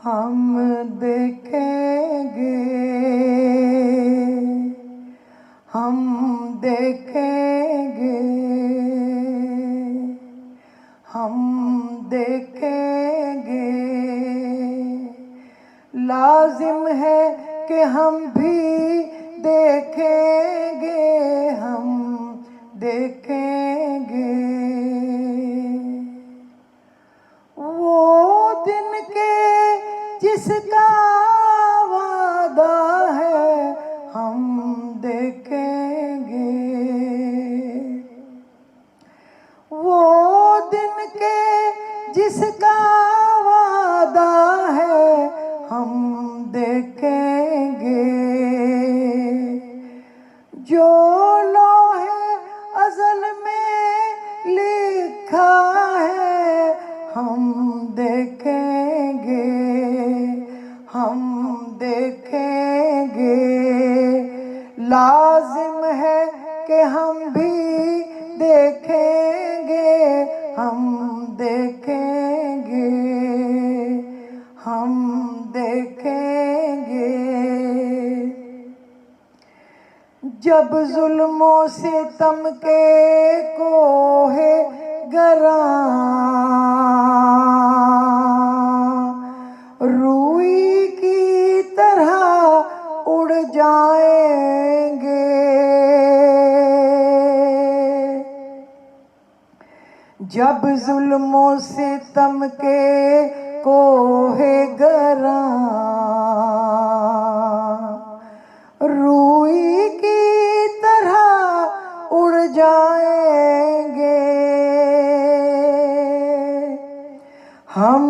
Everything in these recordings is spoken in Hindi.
हम देखेंगे, हम देखेंगे, हम देखेंगे। लाजिम है कि हम भी देखेंगे, हम देखेंगे। वो दिन के जिसका वादा है हम देखेंगे, वो दिन के जिसका वादा है हम देखेंगे। जो लोहे अज़ल में लिखा है हम देखेंगे, हम देखेंगे। लाजिम है कि हम भी देखेंगे, हम देखेंगे, हम देखेंगे। जब जुल्मों से सितम के कोहे गरा रूई की तरह उड़ जाएंगे, जब जुल्मों से सितम के कोहे गरा रूई की तरह उड़ जाएंगे। हम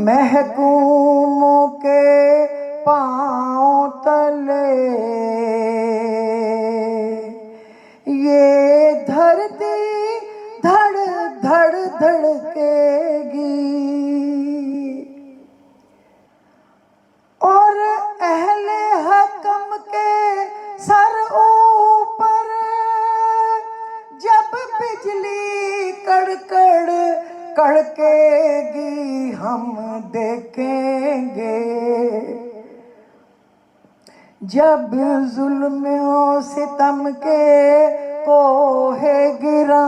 महकूमों के पाँव तले ये धरती धड़ धड़ धड़केगी, और अहले हकम के सर ऊपर जब बिजली कड़कड़ कड़केगी हम देखेंगे। जब जुल्मों सितम के कोहे गिरा,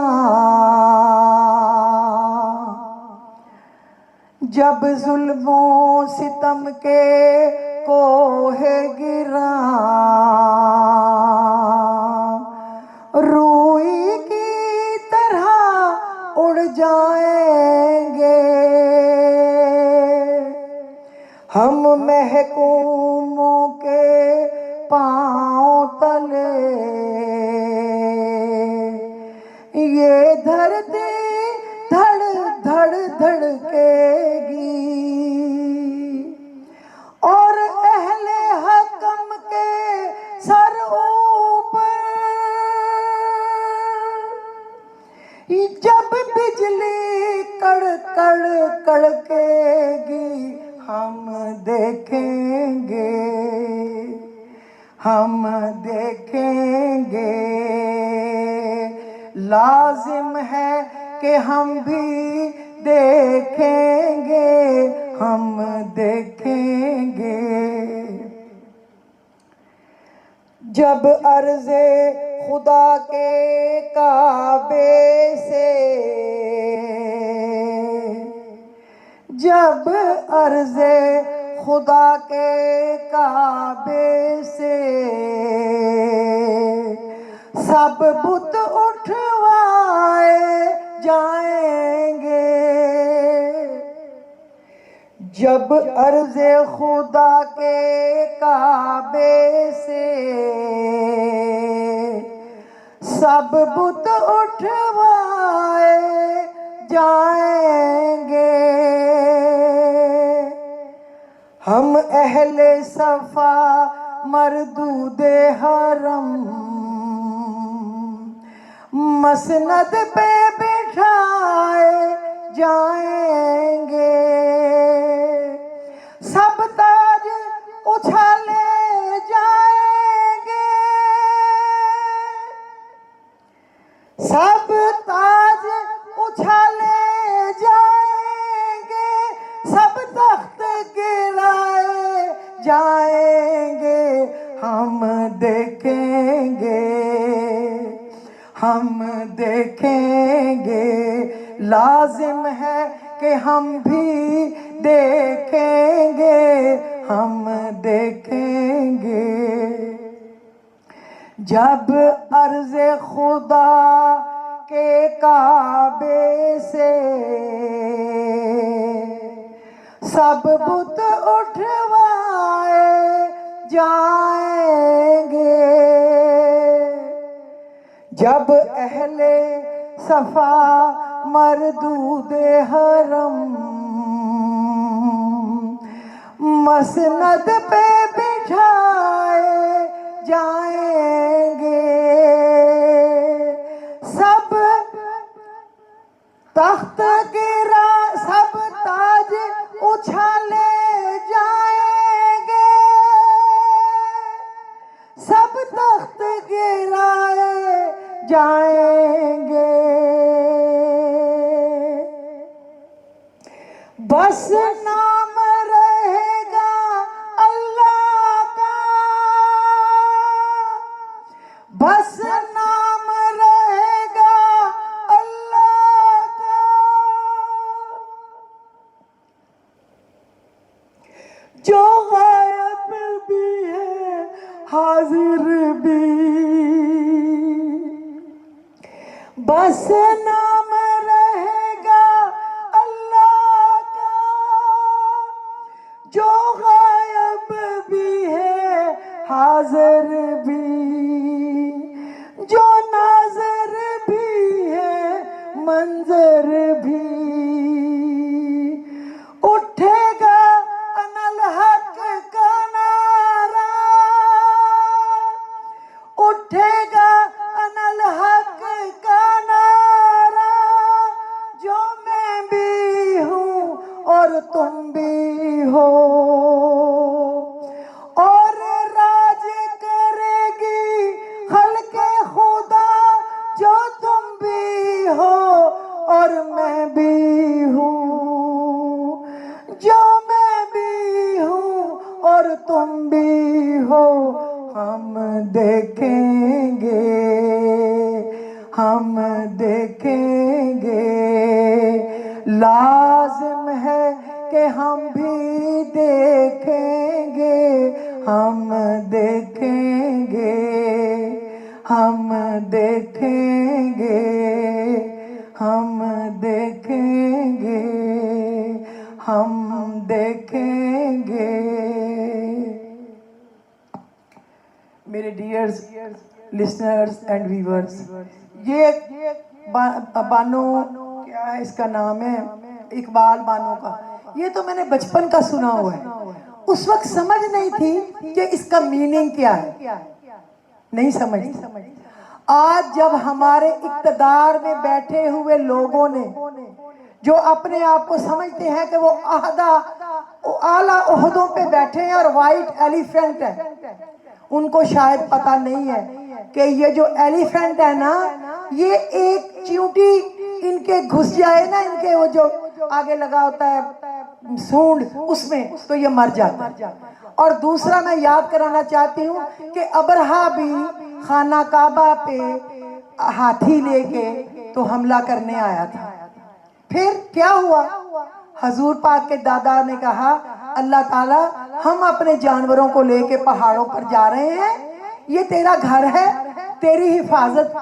जब जुल्मों सितम के कोहे गिरा रूई की तरह उड़ जाएंगे। हम महकूमों के पाँव तले ये धरती धड़ धड़ धड़केगी, और अहले हकम के सर ऊपर जब बिजली कड़कड़ कड़केगी हम देखेंगे, हम देखेंगे। लाजिम है कि हम भी देखेंगे, हम देखेंगे। जब अर्ज़े खुदा के काबे से, जब अर्ज़े खुदा के काबे से सब बुत उठवाए जाएंगे, जब अर्ज़े खुदा के काबे से सब बुत उठवाए जाएंगे। हम अहले सफा मरदूदे हरम मसनद पे बिठाए जाएंगे, सब ताज उछाले जाएंगे, सब ताज उछाले जाएंगे, सब तख्त गिर हम देखेंगे, लाजिम है कि हम भी देखेंगे, हम देखेंगे। जब अर्ज़े खुदा के काबे से सब बुत उठवाए जाएंगे, जब अहले सफा मरदूदे हरम मसनद पे बिठाए जाएंगे, सब तख्त गिरा सब ताज उछाले जाएंगे, सब तख्त गिराए जाएंगे। बस नाम रहेगा अल्लाह का, बस नाम रहेगा अल्लाह का। जो गायब भी है हाजिर भी, बस नाम रहेगा अल्लाह का। जो गायब भी है हाजिर भी, जो नाज़िर भी है मंजर भी। उठेगा अनल हक का नारा, उठेगा अनल हक का नारा। जो मैं भी हूँ और तुम भी हो, और राज करेगी खल्के खुदा। जो तुम भी हो और मैं भी हूँ, जो मैं भी हूँ और तुम भी हो। हम देखेंगे, हम देखेंगे, लाजिम है कि हम भी देखेंगे, हम देखेंगे, हम देखेंगे, हम देखेंगे, हम देखेंगे। मेरे डियर्स लिसनर्स एंड व्यूअर्स, ये बानो, क्या है इसका नाम है, इकबाल बानो का, ये तो मैंने बचपन का सुना हुआ है। उस वक्त समझ नहीं थी कि इसका मीनिंग क्या है, नहीं समझ। आज जब हमारे इक़्तिदार में बैठे हुए लोगों ने, जो अपने आप को समझते हैं कि वो आला ओहदों पे बैठे हैं और वाइट एलिफेंट है, उनको शायद पता नहीं है कि ये जो एलिफेंट है ना, ये एक चींटी इनके घुस जाए ना, इनके वो जो आगे लगा होता है सूंड, उसमें तो ये मर जाता है। और दूसरा मैं याद कराना चाहती हूँ कि अबरहा भी खाना काबा पे हाथी लेके तो हमला करने आया था। फिर क्या हुआ? हजूर पाक के दादा ने कहा, अल्लाह ताला हम अपने जानवरों को लेके पहाड़ों पर जा रहे हैं, ये तेरा घर है, तेरी हिफाजत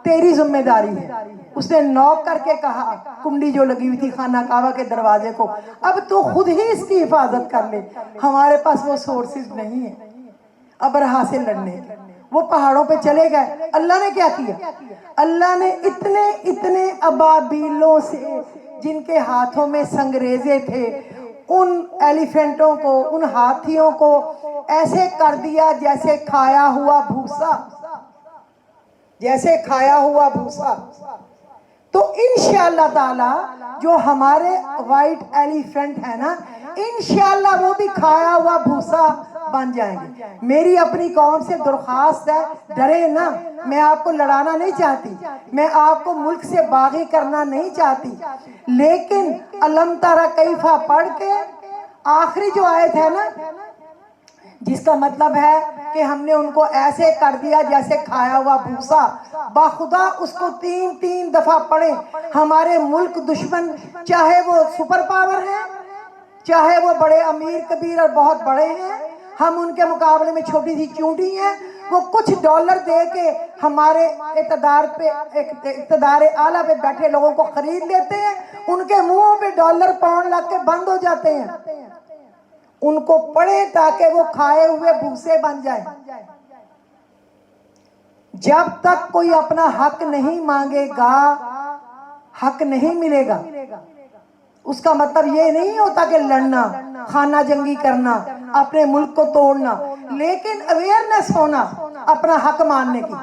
तेरी जिम्मेदारी है। उसने नॉक करके कहा, कुंडी जो लगी हुई थी खाना काबा के दरवाजे को, अब तो खुद ही इसकी हिफाजत कर ले, हमारे पास वो सोर्सेज नहीं है अबरहा से लड़ने। वो पहाड़ों पे चले गए। अल्लाह ने क्या किया? अल्लाह ने इतने इतने अबाबीलों से, जिनके हाथों में संगरेजे थे, उन एलिफेंटों को, उन हाथियों को ऐसे कर दिया जैसे खाया हुआ भूसा, जैसे खाया हुआ भूसा। तो इंशाअल्लाह ताला जो हमारे वाइट एलिफेंट है ना, इंशाअल्लाह वो भी खाया हुआ भूसा बन जाएंगे। मेरी अपनी कौम से दरख्वास्त है, डरे ना। मैं आपको लड़ाना नहीं चाहती, मैं आपको मुल्क से बागी करना नहीं चाहती, लेकिन अलम तारा कैफा पढ़ के आखिरी जो आयत है ना, जिसका मतलब है कि हमने उनको ऐसे कर दिया जैसे खाया हुआ भूसा। बाखुदा उसको 3-3 दफा पढ़े। हमारे मुल्क दुश्मन, चाहे वो सुपर पावर है, चाहे वो बड़े अमीर कबीर और बहुत बड़े हैं, हम उनके मुकाबले में छोटी सी चूंटी हैं। वो कुछ डॉलर दे के हमारे इक़्तिदार आला पे बैठे लोगों को खरीद लेते हैं। उनके मुंहों पे डॉलर पाउंड लग के बंद हो जाते हैं। उनको पढ़े ताकि वो खाए हुए भूसे बन जाए। जब तक कोई अपना हक नहीं मांगेगा, हक नहीं मिलेगा। उसका मतलब ये नहीं होता कि लड़ना, खाना जंगी करना, अपने मुल्क को तोड़ना, लेकिन अवेयरनेस होना अपना हक मानने की।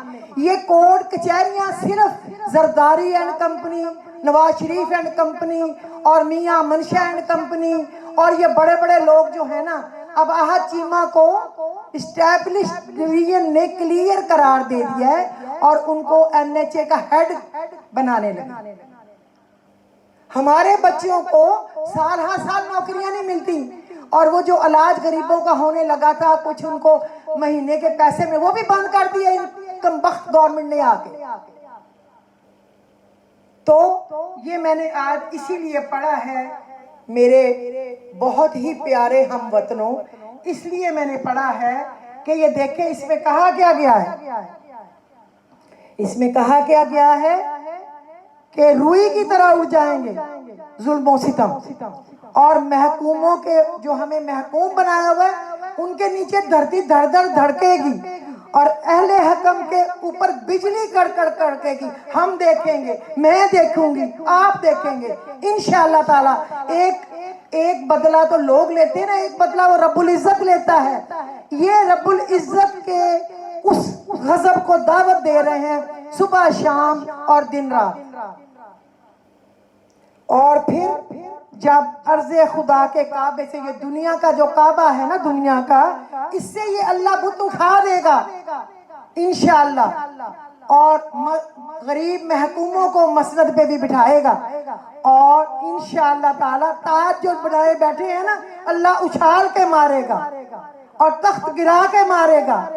ये कोर्ट कचहरियां सिर्फ Zardari and company, Nawaz Sharif and company और मियां मनशा एंड कंपनी और ये बड़े बड़े लोग जो है ना, अब आहद चीमा को इस्टेब्लिश डिवीजन ने क्लियर करार दे दिया है और उनको NHA का हेड बनाने लगे। हमारे बच्चों को साल हर साल नौकरियां नहीं मिलती और वो जो इलाज गरीबों का होने लगा था, कुछ उनको महीने के पैसे में, वो भी बंद कर दिया इन कमबख्त गवर्नमेंट ने आके। तो ये मैंने आज इसीलिए पढ़ा है मेरे बहुत ही प्यारे हमवतनों, इसलिए मैंने पढ़ा है कि ये देखें इसमें कहा क्या गया है। इसमें कहा क्या गया है कि रुई की तरह उड़ जाएंगे जुल्मों सितम, और महकूमों के जो हमें महकूम बनाया हुआ है उनके नीचे धरती धड़ धड़ धड़केगी और अहले हकम के ऊपर बिजली कड़कड़ कड़केगी। हम देखेंगे, मैं देखूंगी, आप देखेंगे इंशाअल्लाह ताला। एक बदला तो लोग लेते हैं ना, एक बदला वो रब्बुल इज्जत लेता है। ये रब्बुल इज्जत के उस गजब को दावत दे रहे हैं सुबह शाम और दिन रात। और फिर जब अर्ज़े खुदा के काबे से, ये दुनिया का जो काबा है ना, दुनिया का, इससे ये अल्लाह बुत उठा देगा इंशाअल्लाह और गरीब महकूमों को मसनद पे भी बिठाएगा और इंशाअल्लाह ताला ताज जो बनाए बैठे हैं ना, अल्लाह उछाल के मारेगा और तख्त गिरा के मारेगा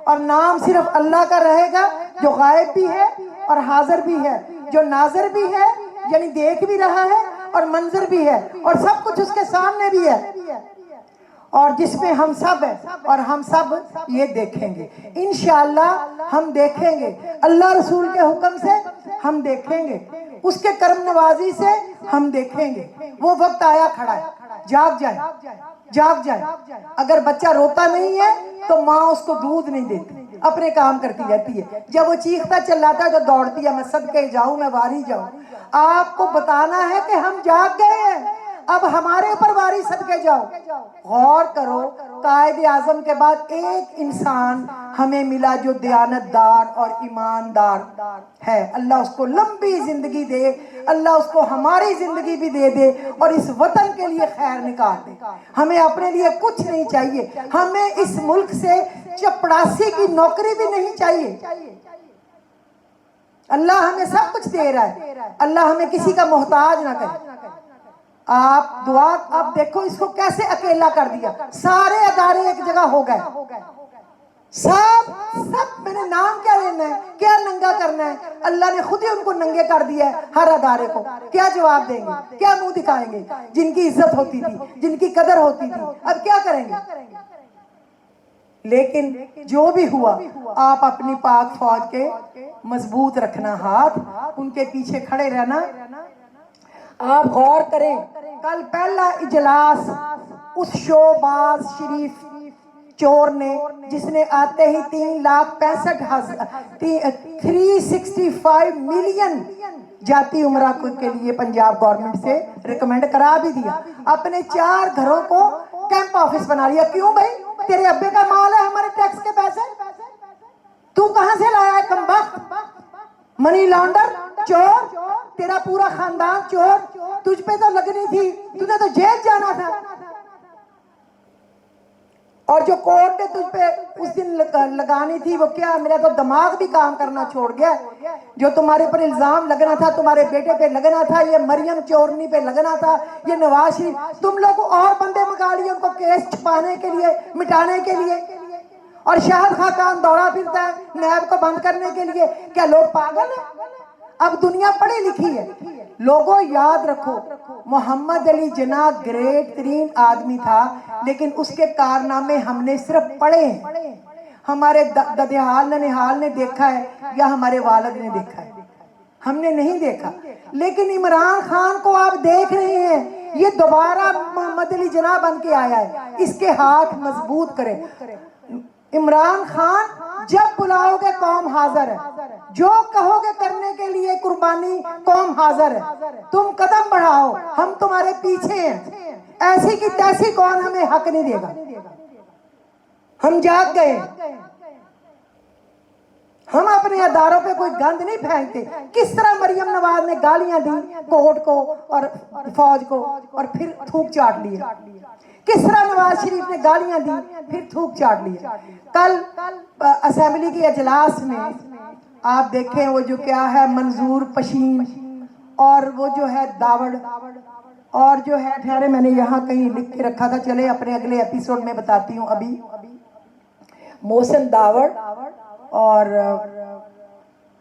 और नाम सिर्फ अल्लाह का रहेगा, जो गायब भी है और हाजिर भी है, जो नाज़िर भी है यानी देख भी रहा है और मंजर भी है और सब कुछ उसके सामने भी है, और जिसमें हम सब है और हम सब ये देखेंगे इंशाअल्लाह। हम देखेंगे अल्लाह रसूल के हुक्म से, हम देखेंगे उसके करम नवाजी से, हम देखेंगे। वो वक्त आया खड़ा है, जाग जाए, जाग जाए। अगर बच्चा रोता नहीं है तो माँ उसको दूध नहीं देती, अपने काम करती रहती है। जब वो चीखता चिल्लाता है तो दौड़ती है, मैं सदके जाऊं, मैं वारी जाऊं। आपको बताना है कि हम जाग गए हैं, अब हमारे ऊपर वारी सदके जाओ। गौर करो, कायदे आजम के बाद एक इंसान हमें मिला जो दयानतदार और ईमानदार है। अल्लाह उसको लंबी जिंदगी दे, अल्लाह उसको हमारी जिंदगी भी दे दे और इस वतन के लिए खैर निकाल दे। हमें अपने लिए कुछ नहीं चाहिए, हमें इस मुल्क से चपड़ासी की नौकरी भी नहीं चाहिए। अल्लाह हमें सब कुछ दे रहा है, अल्लाह हमें किसी का मोहताज ना करे। आप दुआ, आप देखो इसको कैसे अकेला कर दिया, सारे अदारे एक जगह हो गए, सब मैंने नाम क्या लेना है, क्या नंगा करना है, अल्लाह ने खुद ही उनको नंगे कर दिया है। हर अदारे को क्या जवाब देंगे, क्या मुंह दिखाएंगे? जिनकी इज्जत होती थी, जिनकी कदर होती थी, अब क्या करेंगे? लेकिन जो भी हुआ, आप अपनी पाक फौज के मजबूत रखना हाथ, उनके पीछे खड़े रहना। आप गौर करें, कल पहला इजलास उस शोबाज शरीफ चोर ने, जिसने आते ही 365 मिलियन जाती उमरा के लिए पंजाब गवर्नमेंट से रिकमेंड करा भी दिया, अपने 4 घरों को कैंप ऑफिस बना लिया। क्यों भाई? तेरे अब्बे का माल है, हमारे टैक्स के पैसे, तू कहां से लाया है कमबख्त? मनी लॉन्डर, चोर, तेरा पूरा खानदान चोर, तुझ पे तो लगनी थी, तूने तो जेल जाना था। और जो कोर्ट ने तुझ पे उस दिन लगानी थी वो क्या, मेरा तो दिमाग भी काम करना छोड़ गया। जो तुम्हारे पर इल्जाम लगना था, तुम्हारे बेटे पे लगना था, ये मरियम चोरनी पे लगना था, ये नवाज शरीफ, तुम लोग और बंदे मंगा लिए उनको केस छुपाने के लिए, मिटाने के लिए। और शाहिद खाकान दौड़ा फिरता है नैब को बंद करने के लिए। क्या लोग पागल हैं? अब दुनिया पढ़ी लिखी है। लोगों याद रखो, मोहम्मद अली जिन्ना ग्रेट तरीन आदमी था, लेकिन उसके कारनामे हमने सिर्फ पढ़े हैं। हमारे ददिहाल ननिहाल ने देखा है या हमारे वालिद ने देखा है, हमने नहीं देखा। लेकिन इमरान खान को आप देख रहे हैं, ये दोबारा मोहम्मद अली जिन्ना बन के आया है। इसके हाथ मजबूत करें। इमरान खान जब बुलाओगे कौम हाजिर है, जो कहोगे करने के लिए कुर्बानी कौम हाजिर है। तुम कदम बढ़ाओ, हम तुम्हारे पीछे हैं। ऐसी की तैसी कौन हमें हक नहीं देगा। हम जाग गए, हम अपने अदारों पे कोई गंद नहीं फेंकते। किस तरह मरियम नवाज ने गालियां दी कोर्ट को और फौज को और फिर थूक चाट लिए। किस तरह नवाज शरीफ ने गालियां दी फिर थूक चाट लिए। कल असेंबली के इजलास में आप देखें, वो जो क्या है मंजूर पशीन और वो जो है दावड़ और जो है, ठहरे मैंने यहाँ कहीं लिख के रखा था, चले अपने अगले एपिसोड में बताती हूँ। अभी मोहसिन दावड़ और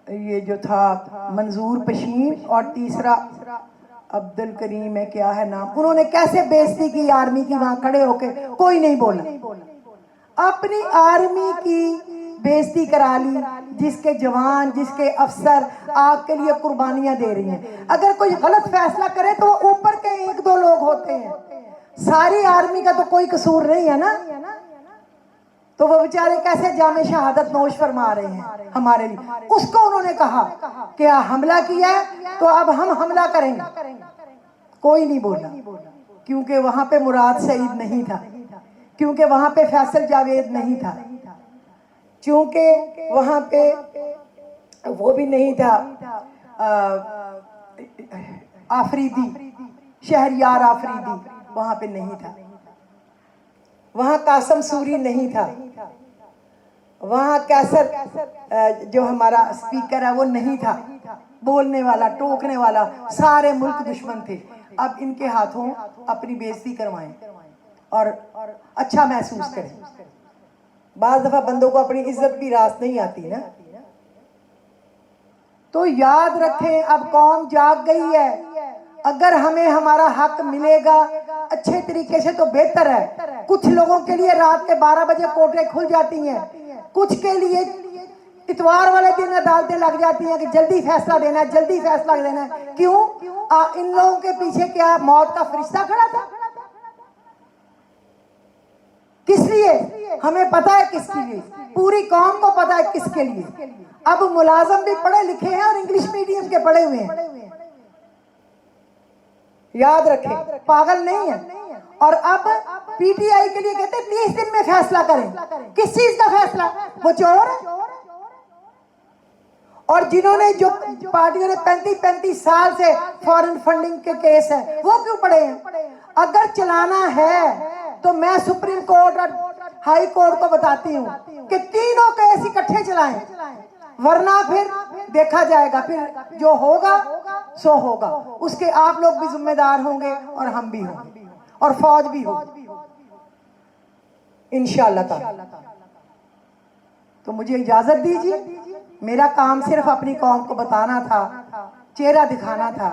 ये जो था मंजूर पशीन और तीसरा अब्दुल करीम है, क्या है नाम, उन्होंने कैसे बेइज्जती की आर्मी की वहां खड़े होके। कोई नहीं बोला। अपनी आर्मी की बेइज्जती करा ली, जिसके जवान जिसके अफसर आपके लिए कुर्बानियां दे रही हैं। अगर कोई गलत फैसला करे तो ऊपर के एक दो लोग होते हैं, सारी आर्मी का तो कोई कसूर नहीं है ना। तो वो बेचारे कैसे जामे शहादत नोश फरमा रहे हैं हमारे लिए। उसको उन्होंने कहा कि हमला किया है तो अब हम हमला करेंगे। कोई नहीं बोला, क्योंकि वहां पे मुराद सईद नहीं था, क्योंकि वहां पे फैसल जावेद नहीं था, क्योंकि वहां पे वो भी नहीं था आफरीदी, शहरियार आफरीदी वहां पे नहीं था, वहां कासम सूरी नहीं था, वहां कैसर जो हमारा स्पीकर है वो नहीं था, बोलने वाला टोकने वाला, सारे मुल्क दुश्मन थे। अब इनके हाथों अपनी बेइज्जती करवाएं और अच्छा महसूस करें। बाज दफा बंदों को अपनी इज्जत भी रास नहीं आती ना। तो याद रखें, अब कौम जाग गई है। अगर हमें हमारा हक मिलेगा अच्छे तरीके से तो बेहतर है। कुछ लोगों के लिए रात के 12 बजे कोर्टें खुल जाती हैं, कुछ के लिए इतवार वाले दिन अदालतें लग जाती हैं कि जल्दी फैसला देना है, जल्दी फैसला देना है। क्यों? इन लोगों के पीछे क्या मौत का फरिश्ता खड़ा था? किस लिए? हमें पता है किसके लिए, पूरी कौम को पता है किसके लिए। अब मुलाजम भी पढ़े लिखे हैं और इंग्लिश मीडियम के पढ़े हुए हैं, याद रखें, पागल नहीं है। और अब पीटीआई के लिए कहते हैं 30 दिन में फैसला करें। किस चीज का फैसला? वो चोर है। और जिन्होंने जो पार्टियों ने 35 साल से फॉरेन फंडिंग के केस है वो क्यों पड़े हैं? अगर चलाना है तो मैं सुप्रीम कोर्ट और हाई कोर्ट को बताती हूँ कि तीनों केस इकट्ठे चलाएं, वरना फिर देखा जाएगा, फिर जो होगा सो होगा। उसके आप लोग भी जिम्मेदार होंगे और हम भी होंगे और फौज भी होगी इंशाअल्लाह ताला। तो मुझे इजाजत दीजिए, मेरा काम सिर्फ अपनी कौम को बताना था, चेहरा दिखाना था।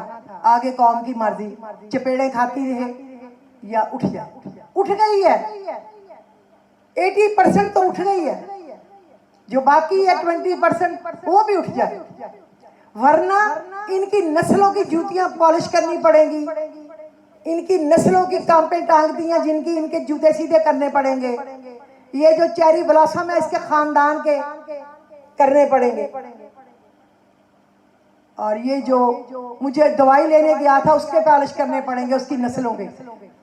आगे कौम की मर्जी, चपेड़े खाती रहे या उठ जाए। उठ गई है 80% तो उठ गई है, जो बाकी है 20% वो भी उठ जाए, वरना इनकी नस्लों की जूतियां पॉलिश करनी पड़ेंगी, इनकी नस्लों की कांपे टांग दियां जिनकी इनके जूते सीधे करने पड़ेंगे। ये जो चेरी ब्लॉसम है इसके खानदान के करने पड़ेंगे। और ये जो मुझे दवाई लेने गया था उसके पॉलिश करने पड़ेंगे, उसकी नस्लों के।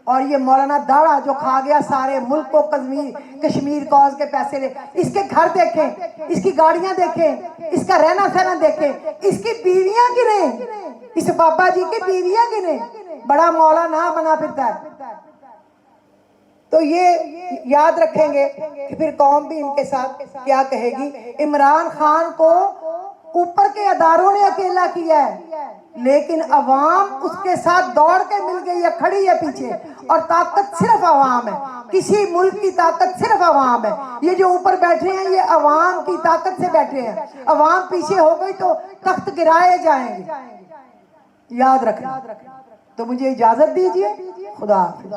और ये मौलाना दाड़ा जो खा गया सारे मुल्क को कश्मीर कॉज के पैसे ले, इसके घर देखें, इसकी गाड़ियां देखें, इसका रहना सहना देखें, इसकी बीवियां गिने, इस बाबा जी की बीवियां गिने। बड़ा मौलाना बना फिरता है। तो ये याद रखेंगे कि फिर कौम भी इनके साथ क्या कहेगी। इमरान खान को ऊपर के अदारों ने अकेला किया है, लेकिन अवाम उसके साथ दौड़ के मिल गई है, खड़ी है पीछे, और ताकत सिर्फ अवाम है। किसी मुल्क की ताकत सिर्फ अवाम है। ये जो ऊपर बैठे हैं ये अवाम की ताकत से बैठे हैं। अवाम पीछे हो गई तो तख्त गिराए जाएंगे, याद रखना। तो मुझे इजाजत दीजिए, खुदा हाफिज।